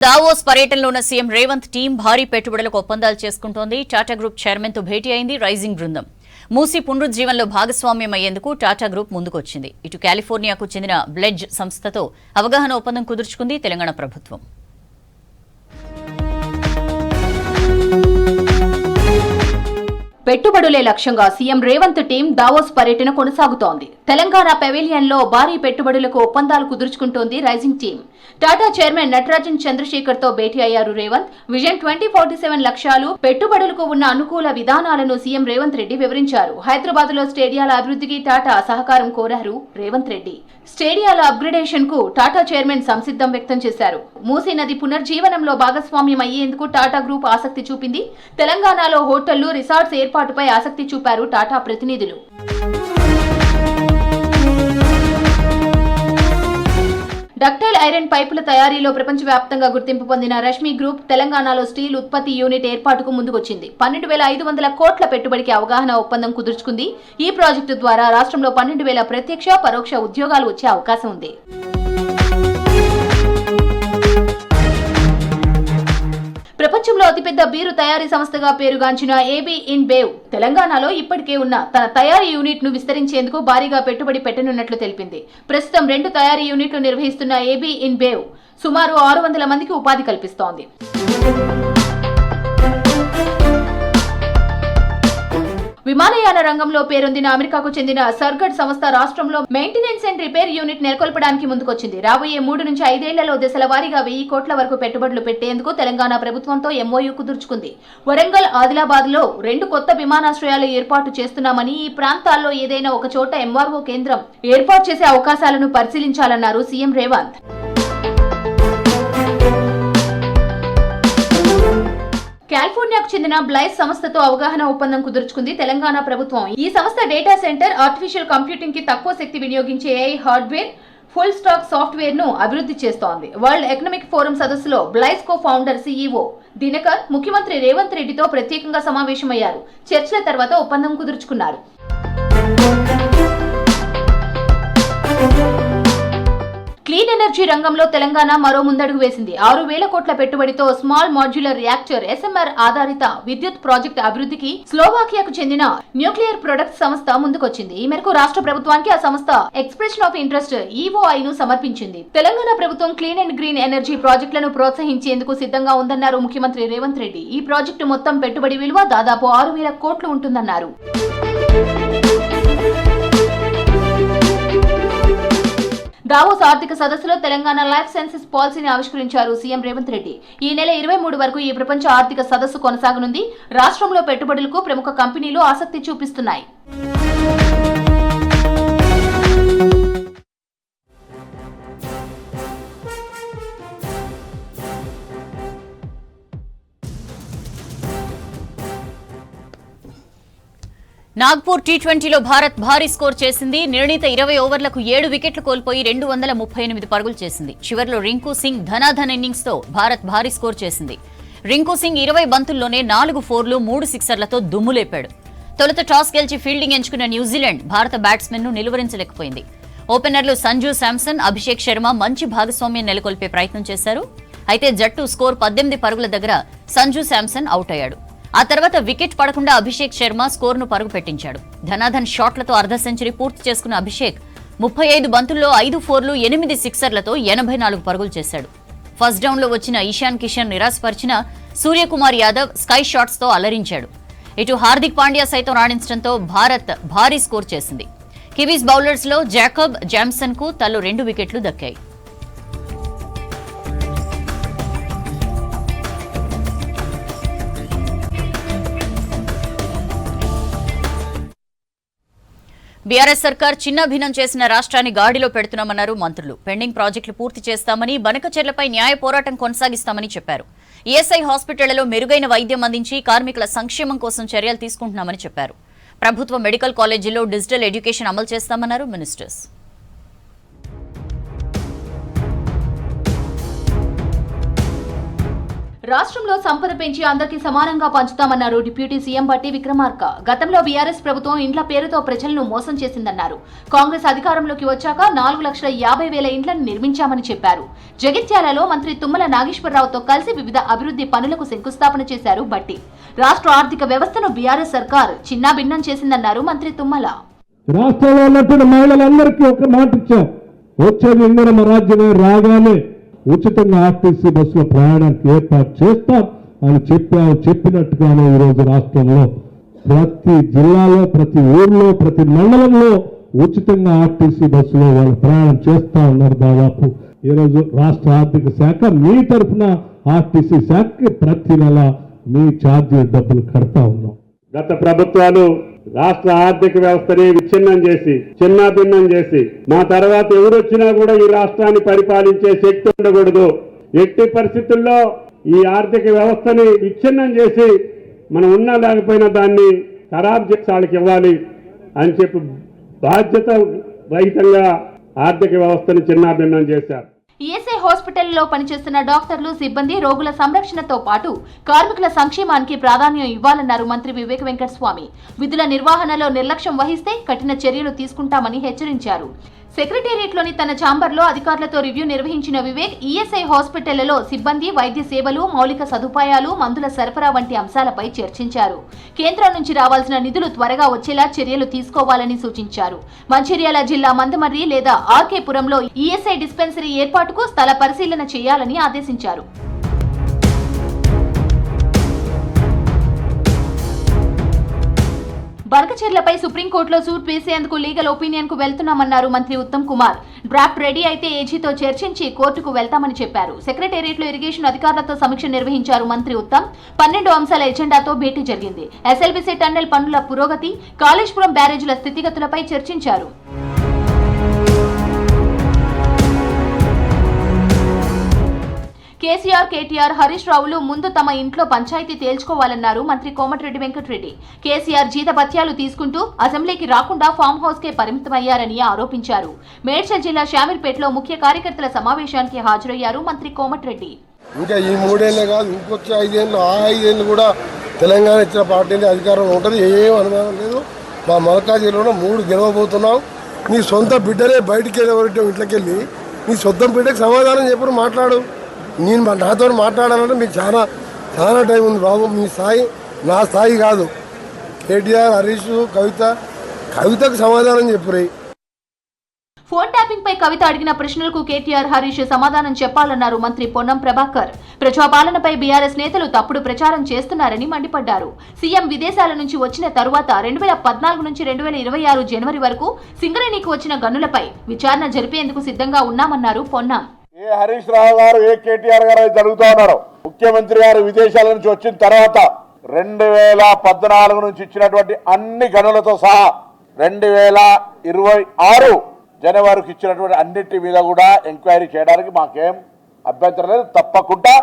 Davos పర్యటనలో ఉన్న CM Revanth team భారీ పెట్టుబడులకు ఒప్పందాలు చేసుకుంటోంది. టాటా గ్రూప్ చైర్మన్ తో భేటీ అయింది రైజింగ్ బృందం. మూసీ పునరుజ్జీవనంలో భాగస్వామ్యం అయ్యేందుకు టాటా గ్రూప్ ముందుకొచ్చింది. ఇటు కాలిఫోర్నియాకు చెందిన బ్లెడ్జ్ సంస్థతో అవగాహన ఒప్పందం కుదుర్చుకుంది తెలంగాణ ప్రభుత్వం. పెట్టుబడులే లక్ష్యంగా సీఎం రేవంత్ టీం దావోస్ పర్యటన కొనసాగుతోంది. తెలంగాణ పెవిలియన్ లో భారీ పెట్టుబడులకు ఒప్పందాలు కుదుర్చుకుంటోంది rising team. Tata chairman Natarajan Chandrasekhar తో భేటీ అయ్యారు రేవంత్. విజన్ 2047 లక్ష్యాలు, పెట్టుబడులకు ఉన్న అనుకూల విధానాలను సీఎం రేవంత్ రెడ్డి వివరించారు. హైదరాబాద్ లో స్టేడియాల అభివృద్ధికి టాటా సహకారం కోరారు రేవంత్ రెడ్డి. స్టేడియాల అప్గ్రేడేషన్ కు టాటా చైర్మన్ సంసిద్ధం వ్యక్తం చేశారు. మూసీ నది పునర్జీవనంలో భాగస్వామ్యం అయ్యేందుకు టాటా గ్రూప్ ఆసక్తి చూపింది. తెలంగాణలో హోటళ్లు, రిసార్ట్స్ ఏర్పాటుపై ఆసక్తి చూపారు టాటా ప్రతినిధులు. డక్టైల్ ఐరన్ పైపుల తయారీలో ప్రపంచవ్యాప్తంగా గుర్తింపు పొందిన రష్మి గ్రూప్ తెలంగాణలో స్టీల్ ఉత్పత్తి యూనిట్ ఏర్పాటుకు ముందుకొచ్చింది. 12,500 కోట్ల పెట్టుబడికి అవగాహన ఒప్పందం కుదుర్చుకుంది. ఈ ప్రాజెక్టు ద్వారా రాష్ట్రంలో 12,000 ప్రత్యక్ష, పరోక్ష ఉద్యోగాలు వచ్చే అవకాశం ఉంది. ప్రపంచంలో అతిపెద్ద బీరు తయారీ సంస్థగా పేరుగాంచిన ఏబీ ఇన్బేవ్ తెలంగాణలో ఇప్పటికే ఉన్న తన తయారీ యూనిట్ ను విస్తరించేందుకు భారీగా పెట్టుబడి పెట్టనున్నట్లు తెలిపింది. ప్రస్తుతం 2 తయారీ యూనిట్లు నిర్వహిస్తున్న ఏబీ ఇన్బేవ్ సుమారు 600 మందికి ఉపాధి కల్పిస్తోంది. విమానయాన రంగంలో పేరొందిన అమెరికాకు చెందిన సర్గడ్ సంస్థ రాష్ట్రంలో మెయింటెనెన్స్ అండ్ రిపేర్ యూనిట్ నెలకొల్పడానికి ముందుకొచ్చింది. రాబోయే 3 నుంచి 5 ఏళ్లలో దశల వారీగా 1000 కోట్ల వరకు పెట్టుబడులు పెట్టేందుకు తెలంగాణ ప్రభుత్వంతో ఎంఓయూ కుదుర్చుకుంది. వరంగల్, ఆదిలాబాద్ లో 2 కొత్త విమానాశ్రయాలు ఏర్పాటు చేస్తున్నామని, ఈ ప్రాంతాల్లో ఏదైనా ఒక చోట ఎంఆర్ఓ కేంద్రం ఏర్పాటు చేసే అవకాశాలను పరిశీలించాలన్నారు సీఎం రేవంత్. కాలిఫోర్నియాకు చెందిన బ్లైజ్ సంస్థతో అవగాహన ఒప్పందం కుదుర్చుకుంది తెలంగాణ ప్రభుత్వం. ఈ సంస్థ డేటా సెంటర్, ఆర్టిఫిషియల్ కంప్యూటింగ్ కి తక్కువ శక్తి వినియోగించే AI hardware, full stock software ను అభివృద్ధి చేస్తోంది. వరల్డ్ ఎకనామిక్ ఫోరం సదస్సులో బ్లైజ్ కో ఫౌండర్ సీఈఓ దినకర్ ముఖ్యమంత్రి రేవంత్ రెడ్డితో ప్రత్యేకంగా సమావేశమయ్యారు. చర్చల తర్వాత ఒప్పందం కుదుర్చుకున్నారు. క్లీన్ ఎనర్జీ రంగంలో తెలంగాణ మరో ముందడుగు వేసింది. 6,000 కోట్ల పెట్టుబడితో స్మాల్ మాడ్యులర్ రియాక్టర్ ఎస్ఎంఆర్ ఆధారిత విద్యుత్ ప్రాజెక్టు అభివృద్ధికి స్లోవాకియాకు చెందిన న్యూక్లియర్ ప్రొడక్ట్స్ సంస్థ ముందుకొచ్చింది. ఈ మేరకు రాష్ట్ర ప్రభుత్వానికి ఆ సంస్థ ఎక్స్ప్రెషన్ ఆఫ్ ఇంట్రెస్ట్ ఈఓఐ ను సమర్పించింది. తెలంగాణ ప్రభుత్వం క్లీన్ అండ్ గ్రీన్ ఎనర్జీ ప్రాజెక్టులను ప్రోత్సహించేందుకు సిద్ధంగా ఉందన్నారు ముఖ్యమంత్రి రేవంత్ రెడ్డి. ఈ ప్రాజెక్టు మొత్తం పెట్టుబడి విలువ దాదాపు 6,000 కోట్లు ఉంటుందన్నారు. దావోస్ ఆర్థిక సదస్సులో తెలంగాణ లైఫ్ సైన్సెస్ పాలసీని ఆవిష్కరించారు సీఎం రేవంత్ రెడ్డి. ఈ నెల 23 వరకు ఈ ప్రపంచ ఆర్థిక సదస్సు కొనసాగనుంది. రాష్ట్రంలో పెట్టుబడులకు ప్రముఖ కంపెనీలు ఆసక్తి చూపిస్తున్నాయి. నాగ్పూర్ టీ20లో భారత్ భారీ స్కోర్ చేసింది. నిర్ణీత 20 ఓవర్లకు 7 వికెట్లు కోల్పోయి 238 పరుగులు చేసింది. చివరిలో రింకు సింగ్ ధనాధన్ ఇన్నింగ్స్ తో భారత్ భారీ స్కోర్ చేసింది. రింకు సింగ్ 20 బంతుల్లోనే 4 ఫోర్లు 3 సిక్సర్లతో దుమ్ములేపాడు. తొలుత టాస్ గెలిచి ఫీల్డింగ్ ఎంచుకున్న న్యూజిలాండ్ భారత బ్యాట్స్మెన్ ను నిలువరించలేకపోయింది. ఓపెనర్లు సంజు శాంసన్, అభిషేక్ శర్మ మంచి భాగస్వామ్యం నెలకొల్పే ప్రయత్నం చేశారు. అయితే జట్టు స్కోర్ 18 పరుగుల దగ్గర సంజు శాంసన్ అవుట్ అయ్యాడు. ఆ తర్వాత వికెట్ పడకుండా అభిషేక్ శర్మ స్కోర్ను పరుగు పెట్టించాడు. ధనాధన్ షాట్లతో అర్ధ సెంచరీ పూర్తి చేసుకున్న అభిషేక్ 35 బంతుల్లో 5 ఫోర్లు 8 సిక్సర్లతో 84 పరుగులు చేశాడు. ఫస్ట్ డౌన్లో వచ్చిన ఇషాన్ కిషన్ నిరాశపరిచిన సూర్యకుమార్ యాదవ్ స్కై షాట్స్ తో అలరించాడు. ఇటు హార్దిక్ పాండ్యా సైతం రాణించడంతో భారత్ భారీ స్కోర్ చేసింది. కివీస్ బౌలర్స్ లో జాకబ్ జామ్సన్ కు తలో 2 వికెట్లు దక్కాయి. బీఆర్ఎస్ సర్కార్ చిన్నాభిన్నం చేసిన రాష్ట్రాన్ని గాడిలో పెడుతున్నామన్నారు మంత్రులు. పెండింగ్ ప్రాజెక్టులు పూర్తి చేస్తామని, బనకచెర్లపై న్యాయ పోరాటం కొనసాగిస్తామని చెప్పారు. ఈఎస్ఐ హాస్పిటళ్లలో మెరుగైన వైద్యం అందించి కార్మికుల సంక్షేమం కోసం చర్యలు తీసుకుంటున్నామని చెప్పారు. ప్రభుత్వ మెడికల్ కాలేజీల్లో డిజిటల్ ఎడ్యుకేషన్ అమలు చేస్తామన్నారు మినిస్టర్స్. రాష్ట్రంలో సంపద పెంచి అందరికీ సమానంగా పంచుతామన్నారు డిప్యూటీ సీఎం బట్టి విక్రమార్క. గతంలో బీఆర్ఎస్ ప్రభుత్వం ఇండ్ల పేరుతో ప్రజలను మోసం చేసిందన్నారు. కాంగ్రెస్ అధికారంలోకి వచ్చాక 4,50,000 ఇండ్లను నిర్మించామని చెప్పారు. జగిత్యాలలో మంత్రి తుమ్మల నాగేశ్వరరావుతో కలిసి వివిధ అభివృద్ధి పనులకు శంకుస్థాపన చేశారు బట్టి. రాష్ట్ర ఆర్థిక వ్యవస్థను బీఆర్ఎస్ సర్కార్ చిన్నాభిన్నం చేసిందన్నారు మంత్రి తుమ్మల. రాష్ట్రంలో ఉన్నటువంటి మహిళలందరికీ ఒక మాట ఇచ్చాం, వచ్చేది ఇందిరమ్మ రాజ్యమే రాగానే ఉచితంగా ఆర్టీసీ బస్సులో ప్రయాణానికి ఏర్పాటు చేస్తాం అని చెప్పినట్టుగానే ఈరోజు రాష్ట్రంలో ప్రతి జిల్లాలో, ప్రతి ఊర్లో, ప్రతి మండలంలో ఉచితంగా ఆర్టీసీ బస్సులో వాళ్ళు ప్రయాణం చేస్తా ఉన్నారు. దాదాపు ఈరోజు రాష్ట్ర ఆర్థిక శాఖ మీ తరఫున ఆర్టీసీ శాఖకి ప్రతి నెల మీ ఛార్జీ డబ్బులు కడతా ఉన్నాం. గత ప్రభుత్వాలు రాష్ట్ర ఆర్థిక వ్యవస్థని విచ్ఛిన్నం చేసి చిన్నాభిన్నం చేసి మా తర్వాత ఎవరొచ్చినా కూడా ఈ రాష్ట్రాన్ని పరిపాలించే శక్తి ఉండకూడదు, ఎట్టి పరిస్థితుల్లో ఈ ఆర్థిక వ్యవస్థని విచ్ఛిన్నం చేసి మనం ఉన్నా లేకపోయినా దాన్ని ఖరాబ్ చేసి వాళ్ళకి ఇవ్వాలి అని చెప్పి బాధ్యత రహితంగా ఆర్థిక వ్యవస్థని చిన్నాభిన్నం చేశారు. ఈఎస్ఐ హాస్పిటల్లో పనిచేస్తున్న డాక్టర్లు, సిబ్బంది, రోగుల సంరక్షణతో పాటు కార్మికుల సంక్షేమానికి ప్రాధాన్యం ఇవ్వాలన్నారు మంత్రి వివేక్ వెంకటస్వామి. విధుల నిర్వహణలో నిర్లక్ష్యం వహిస్తే కఠిన చర్యలు తీసుకుంటామని హెచ్చరించారు. సెక్రటేరియట్లోని తన ఛాంబర్లో అధికారులతో రివ్యూ నిర్వహించిన వివేక్ ఈఎస్ఐ హాస్పిటళ్లలో సిబ్బంది, వైద్య సేవలు, మౌలిక సదుపాయాలు, మందుల సరఫరా వంటి అంశాలపై చర్చించారు. కేంద్రం నుంచి రావాల్సిన నిధులు త్వరగా వచ్చేలా చర్యలు తీసుకోవాలని సూచించారు. మంచిర్యాల జిల్లా మందమర్రి లేదా ఆర్కే పురంలో ఈఎస్ఐ డిస్పెన్సరీ ఏర్పాటుకు స్థల పరిశీలన చేయాలని ఆదేశించారు. బనకచెర్లపై సుప్రీంకోర్టులో సూట్ వేసేందుకు లీగల్ ఒపీనియన్ కు వెళ్తున్నామన్నారు మంత్రి ఉత్తమ్ కుమార్. డ్రాఫ్ట్ రెడీ అయితే ఏజీతో చర్చించి కోర్టుకు వెళ్తామని చెప్పారు. సెక్రటేరియట్లో ఇరిగేషన్ అధికారులతో సమీక్ష నిర్వహించారు మంత్రి ఉత్తమ్. 12 అంశాల ఎజెండాతో భేటీ జరిగింది. ఎస్ఎల్బీసీ టన్నెల్ పనుల పురోగతి, కాళేశ్వరం బ్యారేజీల స్థితిగతులపై చర్చించారు. కేసీఆర్, కేటీఆర్, హరీష్ రావులు ముందు తమ ఇంట్లో పంచాయతీ తేల్చుకోవాలన్నారు మంత్రి కోమటిరెడ్డి వెంకటరెడ్డి. కేసీఆర్ జీతభత్యాలు తీసుకుంటూ అసెంబ్లీకి రాకుండా ఫామ్ హౌస్ కే పరిమితమయ్యారని ఆరోపించారు. మేడ్చల్ జిల్లా శామీర్పేటలో ముఖ్య కార్యకర్తల సమావేశానికి హాజరయ్యారు మంత్రి కోమటిరెడ్డి. ఇంకా ఈ 3 ఏళ్లే కాదు, ఇంకొచ్చే 5 ఏళ్ళు, ఆ 5 ఏళ్ళు కూడా తెలంగాణ ఇచ్చిన పార్టీని అధికారంలో ఉంటుంది. ఏం అనుమానం లేదు. మా మల్కాజిల్లాలో 3 గెలవబోతున్నాం. నీ సొంత బిడ్డనే బయటికి వెళ్ళి ఇంట్లోకి వెళ్ళి నీ సొంత బిడ్డకి సమాధానం చెప్పు, మాట్లాడు. నేను నాతో మాట్లాడాలంటే మీకు చాలా చాలా టైం ఉంది బాబు. మీ స్థాయి నా స్థాయి కాదు. కేటీఆర్, హరీష్, కవితకు సమాధానం చెప్పురే. ఫోన్ ట్యాపింగ్ పై కవిత అడిగిన ప్రశ్నలకు కేటీఆర్, హరీష్ సమాధానం చెప్పాలన్నారు మంత్రి పొన్నం ప్రభాకర్. ప్రజాపాలనపై బీఆర్ఎస్ నేతలు తప్పుడు ప్రచారం చేస్తున్నారని మండిపడ్డారు. సీఎం విదేశాల నుంచి వచ్చిన తరువాత 2014 నుంచి 2026 జనవరి వరకు సింగరేణికి వచ్చిన గనులపై విచారణ జరిపేందుకు సిద్ధంగా ఉన్నామన్నారు పొన్నం. ఏ హరీష్ రావు గారు, ఏ కేటీఆర్ గారు అయితే జరుగుతూ ఉన్నారు. ముఖ్యమంత్రి గారు విదేశాల నుంచి వచ్చిన తర్వాత 2014 నుంచి ఇచ్చినటువంటి అన్ని గనులతో సహా 2026 జనవరికి ఇచ్చినటువంటి అన్నిటి మీద కూడా ఎంక్వైరీ చేయడానికి మాకేం అభ్యంతరం లేదు. తప్పకుండా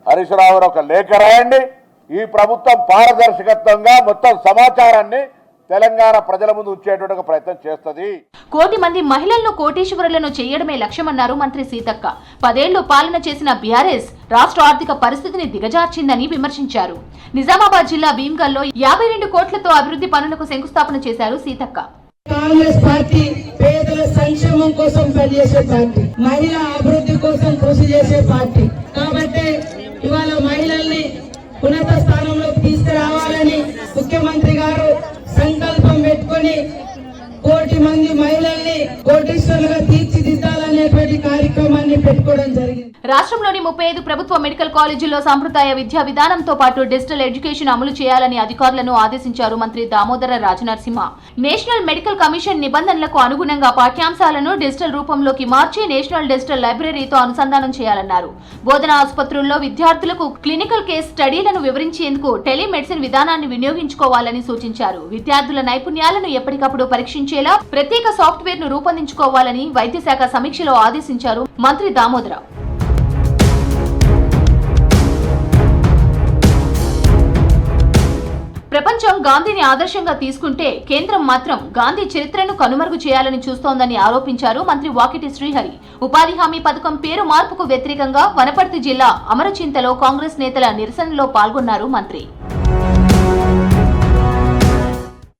హరీష్ రావు గారు ఒక లేఖ రాయండి. ఈ ప్రభుత్వం పారదర్శకత్వంగా మొత్తం సమాచారాన్ని తెలంగాణ ప్రజల ముందు ఉంచేటువంటి ప్రయత్నం చేస్తుంది. 1 కోటి మంది మహిళలను కోటీశ్వరులను చేయడమే లక్ష్యమన్నారు మంత్రి సీతక్క. 10 ఏళ్లు పాలన చేసిన బీఆర్ఎస్ రాష్ట్ర ఆర్థిక పరిస్థితిని దిగజార్చిందని విమర్శించారు. నిజామాబాద్ జిల్లా భీమ్గల్లో 52 కోట్లతో అభివృద్ధి పనులకు శంకుస్థాపన చేశారు సీతక్క. కాంగ్రెస్ పార్టీ పేదల సంక్షేమం కోసం పనిచేసే పార్టీ, మహిళా అభివృద్ధి కోసం కృషి చేసే పార్టీ. కాబట్టి ఇవాళ మహిళల్ని ఉన్నత స్థానంలోకి తీసుకురావాలని ముఖ్యమంత్రి గారు సంకల్పం పెట్టుకొని 1 కోటి మంది మహిళల్ని కోటీశ్వరులుగా తీర్చిదిద్దాలనేటువంటి కార్యక్రమాన్ని పెట్టుకోవడం జరిగింది. రాష్ట్రంలోని 35 ప్రభుత్వ మెడికల్ కాలేజీల్లో సాంప్రదాయ విద్యా విధానంతో పాటు డిజిటల్ ఎడ్యుకేషన్ అమలు చేయాలని అధికారులను ఆదేశించారు మంత్రి Damodara Rajanarasimha. National medical commission నిబంధనలకు అనుగుణంగా పాఠ్యాంశాలను డిజిటల్ రూపంలోకి మార్చి నేషనల్ డిజిటల్ లైబ్రరీతో అనుసంధానం చేయాలన్నారు. బోధనా ఆసుపత్రుల్లో విద్యార్థులకు క్లినికల్ కేస్ స్టడీలను వివరించేందుకు టెలిమెడిసిన్ విధానాన్ని వినియోగించుకోవాలని సూచించారు. విద్యార్థుల నైపుణ్యాలను ఎప్పటికప్పుడు పరీక్షించేలా ప్రత్యేక సాఫ్ట్వేర్ ను రూపొందించుకోవాలని వైద్య శాఖ సమీక్షలో ఆదేశించారు మంత్రి దామోదర. ప్రపంచం గాంధీని ఆదర్శంగా తీసుకుంటే కేంద్రం మాత్రం గాంధీ చరిత్రను కనుమరుగు చేయాలని చూస్తోందని ఆరోపించారు మంత్రి వాకిటి శ్రీహరి. ఉపాధి హామీ పథకం పేరు మార్పుకు వ్యతిరేకంగా వనపర్తి జిల్లా అమరచింతలో కాంగ్రెస్ నేతల నిరసనలో పాల్గొన్నారు మంత్రి.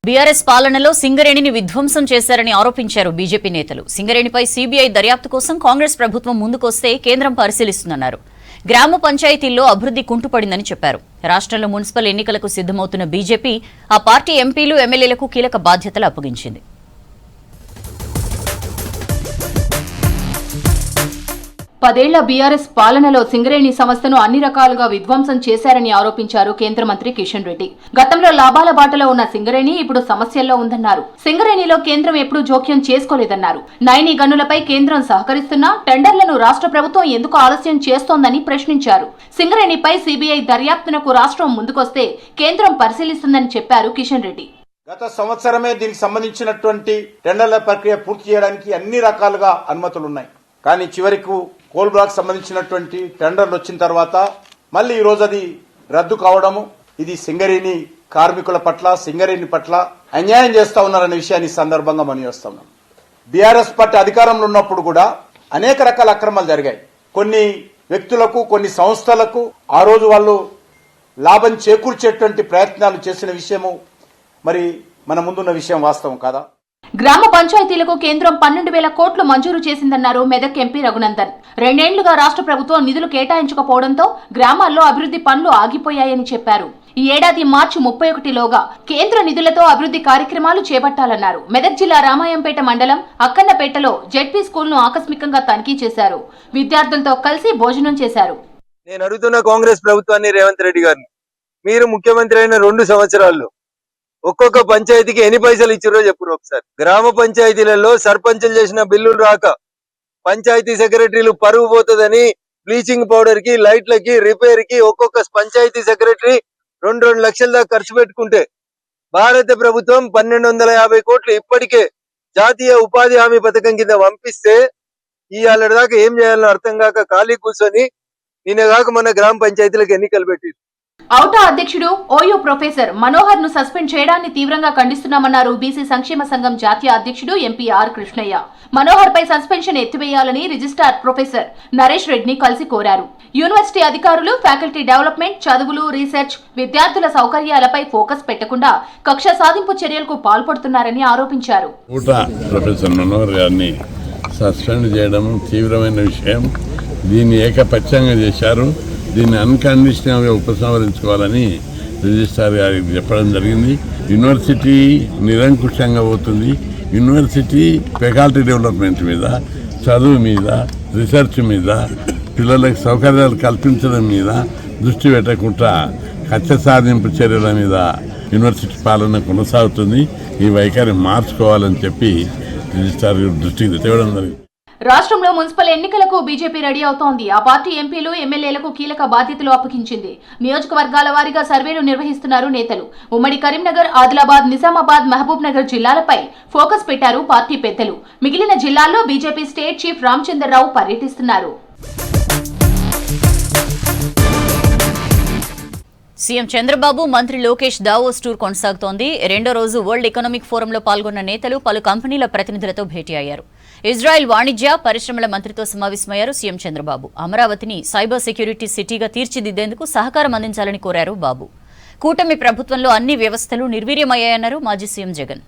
బీఆర్ఎస్ పాలనలో సింగరేణిని విధ్వంసం చేశారని ఆరోపించారు బీజేపీ నేతలు. సింగరేణిపై సీబీఐ దర్యాప్తు కోసం కాంగ్రెస్ ప్రభుత్వం ముందుకొస్తే కేంద్రం పరిశీలిస్తుందన్నారు. గ్రామ పంచాయతీల్లో అభివృద్ధి కుంటుపడిందని చెప్పారు. రాష్ట్రంలో మున్సిపల్ ఎన్నికలకు సిద్ధమవుతున్న బీజేపీ ఆ పార్టీ ఎంపీలు ఎమ్మెల్యేలకు కీలక బాధ్యతలు అప్పగించింది. పదేళ్ల బీఆర్ఎస్ పాలనలో సింగరేణి సంస్థను అన్ని రకాలుగా విధ్వంసం చేశారని ఆరోపించారు కేంద్ర మంత్రి కిషన్ రెడ్డి. గతంలో లాభాల బాటలో ఉన్న సింగరేణి ఇప్పుడు సమస్యల్లో ఉందన్నారు. సింగరేణిలో కేంద్రం ఎప్పుడూ జోక్యం చేసుకోలేదన్నారు. నైని గనులపై కేంద్రం సహకరిస్తున్నా టెండర్లను రాష్ట్ర ప్రభుత్వం ఎందుకు ఆలస్యం చేస్తోందని ప్రశ్నించారు. సింగరేణిపై సీబీఐ దర్యాప్తునకు రాష్ట్రం ముందుకొస్తే కేంద్రం పరిశీలిస్తుందని చెప్పారు కిషన్ రెడ్డి. గత సంవత్సరమే దీనికి సంబంధించినటువంటి టెండర్ల ప్రక్రియ పూర్తి చేయడానికి అన్ని రకాలుగా అనుమతులున్నాయి. కానీ చివరికి కోల్ బ్లాక్ సంబంధించినటువంటి టెండర్లు వచ్చిన తర్వాత మళ్ళీ ఈ రోజు అది రద్దు కావడము, ఇది సింగరేణి కార్మికుల పట్ల సింగరేణి పట్ల అన్యాయం చేస్తా ఉన్నారనే విషయాన్ని సందర్భంగా మనం చేస్తా ఉన్నాం. బీఆర్ఎస్ పార్టీ అధికారంలో ఉన్నప్పుడు కూడా అనేక రకాల అక్రమాలు జరిగాయి. కొన్ని వ్యక్తులకు కొన్ని సంస్థలకు ఆ రోజు వాళ్ళు లాభం చేకూర్చేటువంటి ప్రయత్నాలు చేసిన విషయము మరి మన ముందున్న విషయం వాస్తవం కాదా? గ్రామ పంచాయతీలకు కేంద్రం 12,000 కోట్లు మంజూరు చేసిందన్నారు మెదక్ ఎంపీ రఘునందన్. 2 ఏళ్లుగా రాష్ట్ర ప్రభుత్వం నిధులు కేటాయించకపోవడంతో గ్రామాల్లో అభివృద్ధి పనులు ఆగిపోయాయని చెప్పారు. ఈ ఏడాది మార్చి 31లోగా కేంద్ర నిధులతో అభివృద్ధి కార్యక్రమాలు చేపట్టాలన్నారు. మెదక్ జిల్లా రామాయంపేట మండలం అక్కన్నపేటలో జెడ్పీ స్కూల్ను ఆకస్మికంగా తనిఖీ చేశారు. విద్యార్థులతో కలిసి భోజనం చేశారు. నేను అడుగుతున్న కాంగ్రెస్ ప్రభుత్వాన్ని, రేవంత్ రెడ్డి గారిని, మీరు ముఖ్యమంత్రి అయిన 2 సంవత్సరాల్లో ఒక్కొక్క పంచాయతీకి ఎన్ని పైసలు ఇచ్చారో చెప్పురు ఒకసారి. గ్రామ పంచాయతీలలో సర్పంచులు చేసిన బిల్లులు రాక పంచాయతీ సెక్రటరీలు పరువు పోతుందని బ్లీచింగ్ పౌడర్ కి, లైట్లకి, రిపేర్ కి ఒక్కొక్క పంచాయతీ సెక్రటరీ 2 లక్షల దాకా ఖర్చు పెట్టుకుంటే భారత ప్రభుత్వం 1250 కోట్లు ఇప్పటికే జాతీయ ఉపాధి హామీ పథకం కింద పంపిస్తే ఇవాళ దాకా ఏం చేయాలో అర్థం కాక ఖాళీ కూర్చొని నిన్న కాక మన గ్రామ పంచాయతీలకు ఎన్నికలు పెట్టి ఔటా అధ్యక్షుడు ఓయూ ప్రొఫెసర్ మనోహర్ ను సస్పెండ్ చేయడాన్ని తీవ్రంగా ఖండిస్తున్నామన్నారు బీసీ సంక్షేమ సంఘం జాతీయ అధ్యక్షుడు ఎంపీ ఆర్ కృష్ణయ్య. మనోహర్ పై సస్పెన్షన్ ఎత్తివేయాలని రిజిస్ట్రార్ ప్రొఫెసర్ నరేష్ రెడ్డిని కలిసి కోరారు. యూనివర్సిటీ అధికారులు ఫ్యాకల్టీ డెవలప్మెంట్, చదువులు, రీసెర్చ్, విద్యార్థుల సౌకర్యాలపై ఫోకస్ పెట్టకుండా కక్ష సాధింపు చర్యలకు పాల్పడుతున్నారని ఆరోపించారు. ప్రొఫెసర్ మనోహర్ గారిని సస్పెండ్ చేయడం తీవ్రమైన విషయం. దీన్ని ఏకపక్షంగా చేశారు. దీన్ని అన్కండిషనల్గా ఉపసంహరించుకోవాలని రిజిస్ట్రార్ గారికి చెప్పడం జరిగింది. యూనివర్సిటీ నిరంకుశంగా పోతుంది. యూనివర్సిటీ ఫ్యాకల్టీ డెవలప్మెంట్ మీద, చదువు మీద, రీసెర్చ్ మీద, పిల్లలకు సౌకర్యాలు కల్పించడం మీద దృష్టి పెట్టకుండా కక్ష సాధింపు చర్యల మీద యూనివర్సిటీ పాలన కొనసాగుతుంది. ఈ వైఖరి మార్చుకోవాలని చెప్పి రిజిస్ట్రార్ దృష్టికి తేవడం జరిగింది. రాష్ట్రంలో మున్సిపల్ ఎన్నికలకు బీజేపీ రెడీ అవుతోంది. ఆ పార్టీ ఎంపీలు, ఎమ్మెల్యేలకు కీలక బాధ్యతలు అప్పగించింది. నియోజకవర్గాల వారీగా సర్వేలు నిర్వహిస్తున్నారు నేతలు. ఉమ్మడి కరీంనగర్, ఆదిలాబాద్, నిజామాబాద్, మహబూబ్ నగర్ జిల్లాలపై ఫోకస్ పెట్టారు పార్టీ పెద్దలు. మిగిలిన జిల్లాల్లో బీజేపీ స్టేట్ చీఫ్ రామచంద్రరావు పర్యటిస్తున్నారు. సీఎం చంద్రబాబు, మంత్రి లోకేష్ దావోస్ టూర్ కొనసాగుతోంది. 2వ రోజు వరల్డ్ ఎకనామిక్ ఫోరంలో పాల్గొన్న నేతలు పలు కంపెనీల ప్రతినిధులతో భేటీ అయ్యారు. ఇజ్రాయెల్ వాణిజ్య, పరిశ్రమల మంత్రితో సమావేశమయ్యారు సీఎం చంద్రబాబు. అమరావతిని సైబర్ సెక్యూరిటీ సిటీగా తీర్చిదిద్దేందుకు సహకారం అందించాలని కోరారు బాబు. కూటమి ప్రభుత్వంలో అన్ని వ్యవస్థలు నిర్వీర్యమయ్యాయన్నారు మాజీ సీఎం జగన్.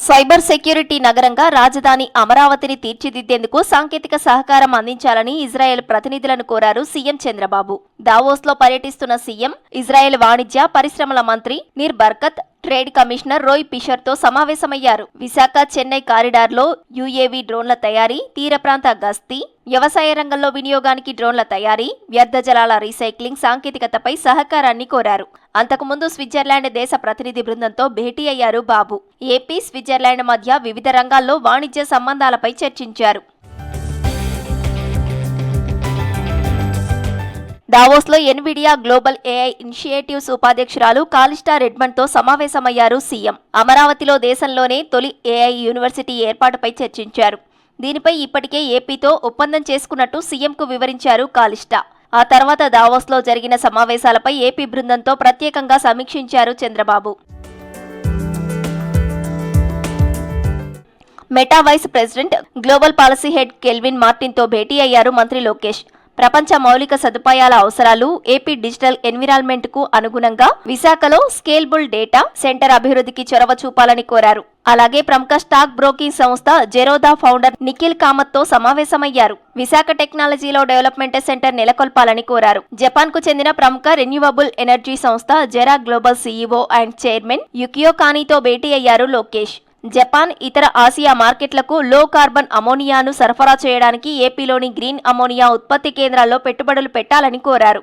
సైబర్ సెక్యూరిటీ నగరంగా రాజధాని అమరావతిని తీర్చిదిద్దేందుకు సాంకేతిక సహకారం అందించాలని ఇజ్రాయెల్ ప్రతినిధులను కోరారు సీఎం చంద్రబాబు. దావోస్లో పర్యటిస్తున్న సీఎం ఇజ్రాయెల్ వాణిజ్య, పరిశ్రమల మంత్రి నీర్ బర్కత్, ట్రేడ్ కమిషనర్ రోయ్ పిషర్తో సమావేశమయ్యారు. విశాఖ, చెన్నై కారిడార్లో యుఏవీ డ్రోన్ల తయారీ, తీర ప్రాంత గస్తీ, వ్యవసాయ రంగంలో వినియోగానికి డ్రోన్ల తయారీ, వ్యర్థ జలాల రీసైక్లింగ్ సాంకేతికతపై సహకారాన్ని కోరారు. అంతకుముందు స్విట్జర్లాండ్ దేశ ప్రతినిధి బృందంతో భేటీ అయ్యారు బాబు. ఏపీ, స్విట్జర్లాండ్ మధ్య వివిధ రంగాల్లో వాణిజ్య సంబంధాలపై చర్చించారు. దావోస్లో ఎన్విడియా గ్లోబల్ ఏఐ ఇనిషియేటివ్స్ ఉపాధ్యక్షురాలు కాలిస్టా రెడ్మండ్తో సమావేశమయ్యారు సీఎం. అమరావతిలో దేశంలోనే తొలి ఏఐ యూనివర్సిటీ ఏర్పాటుపై చర్చించారు. దీనిపై ఇప్పటికే ఏపీతో ఒప్పందం చేసుకున్నట్టు సీఎంకు వివరించారు కాలిస్టా. ఆ తర్వాత దావోస్లో జరిగిన సమావేశాలపై ఏపీ బృందంతో ప్రత్యేకంగా సమీక్షించారు Chandrababu. Meta vice president global policy head Kelvin మార్టిన్తో భేటీ అయ్యారు మంత్రి లోకేష్. ప్రపంచ మౌలిక సదుపాయాల అవసరాలు, ఏపీ డిజిటల్ ఎన్విరాన్మెంట్కు అనుగుణంగా విశాఖలో స్కేలబుల్ డేటా సెంటర్ అభివృద్ధికి చొరవ చూపాలని కోరారు. అలాగే ప్రముఖ స్టాక్ బ్రోకింగ్ సంస్థ జెరోదా ఫౌండర్ నిఖిల్ కామత్తో సమావేశమయ్యారు. విశాఖ టెక్నాలజీలో డెవలప్మెంట్ సెంటర్ నెలకొల్పాలని కోరారు. జపాన్కు చెందిన ప్రముఖ రెన్యూవబుల్ ఎనర్జీ సంస్థ జెరా గ్లోబల్ సీఈఓ అండ్ చైర్మన్ యుకియో కానీతో భేటీ అయ్యారు లోకేష్. జపాన్, ఇతర ఆసియా మార్కెట్లకు లో కార్బన్ అమోనియాను సరఫరా చేయడానికి ఏపీలోని గ్రీన్ అమోనియా ఉత్పత్తి కేంద్రాల్లో పెట్టుబడులు పెట్టాలని కోరారు.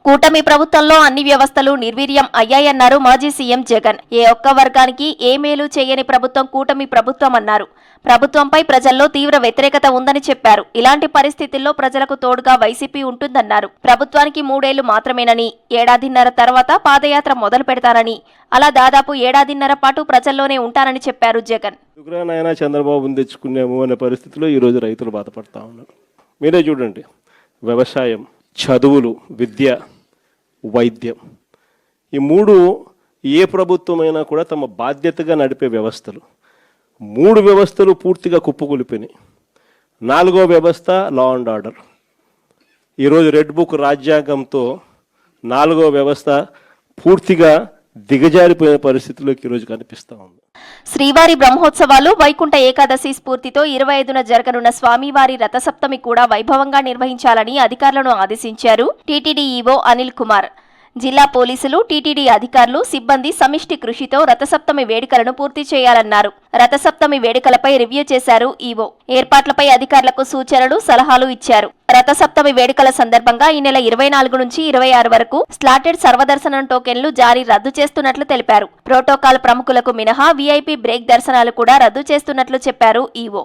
కూటమి ప్రభుత్వంలో అన్ని వ్యవస్థలు నిర్వీర్యం అయ్యాయన్నారు మాజీ సీఎం జగన్. ఏ ఒక్క వర్గానికి ఏ మేలు చేయని ప్రభుత్వం కూటమి ప్రభుత్వం అన్నారు. ప్రభుత్వంపై ప్రజల్లో తీవ్ర వ్యతిరేకత ఉందని చెప్పారు. ఇలాంటి పరిస్థితుల్లో ప్రజలకు తోడుగా వైసీపీ ఉంటుందన్నారు. ప్రభుత్వానికి 3 ఏళ్లు మాత్రమేనని, ఏడాదిన్నర తర్వాత పాదయాత్ర మొదలు పెడతానని, అలా దాదాపు ఏడాదిన్నర పాటు ప్రజల్లోనే ఉంటానని చెప్పారు జగన్. నాయన చంద్రబాబుని తెచ్చుకున్నాము అనే పరిస్థితిలో ఈరోజు రైతులు బాధపడతా ఉన్నారు. మీరే చూడండి, వ్యవసాయం, చదువులు, విద్య, వైద్యం, ఈ 3 ఏ ప్రభుత్వమైనా కూడా తమ బాధ్యతగా నడిపే వ్యవస్థలు. 3 వ్యవస్థలు పూర్తిగా కుప్పకూలిపోయినాయి. 4వ వ్యవస్థ లా అండ్ ఆర్డర్. ఈరోజు రెడ్ బుక్ రాజ్యాంగంతో 4వ వ్యవస్థ పూర్తిగా దిగజారిపోయిన పరిస్థితిలోకి ఈరోజు కనిపిస్తా ఉంది. శ్రీవారి బ్రహ్మోత్సవాలు, వైకుంఠ ఏకాదశి స్ఫూర్తితో 25న జరగనున్న స్వామివారి రథసప్తమి కూడా వైభవంగా నిర్వహించాలని అధికారులను ఆదేశించారు టీటీడీ ఈవో అనిల్ కుమార్. జిల్లా పోలీసులు, టీటీడీ అధికారులు, సిబ్బంది సమిష్టి కృషితో రథసప్తమి వేడుకలను పూర్తి చేయాలన్నారు. రథసప్తమి వేడుకలపై రివ్యూ చేశారు ఈవో. ఏర్పాట్లపై అధికారులకు సూచనలు, సలహాలు ఇచ్చారు. రథసప్తమి వేడుకల సందర్భంగా ఈ నెల 24 నుంచి 26 వరకు స్లాటెడ్ సర్వదర్శనం టోకెన్లు జారీ రద్దు చేస్తున్నట్లు తెలిపారు. ప్రోటోకాల్ ప్రముఖులకు మినహా వీఐపీ బ్రేక్ దర్శనాలు కూడా రద్దు చేస్తున్నట్లు చెప్పారు ఈవో.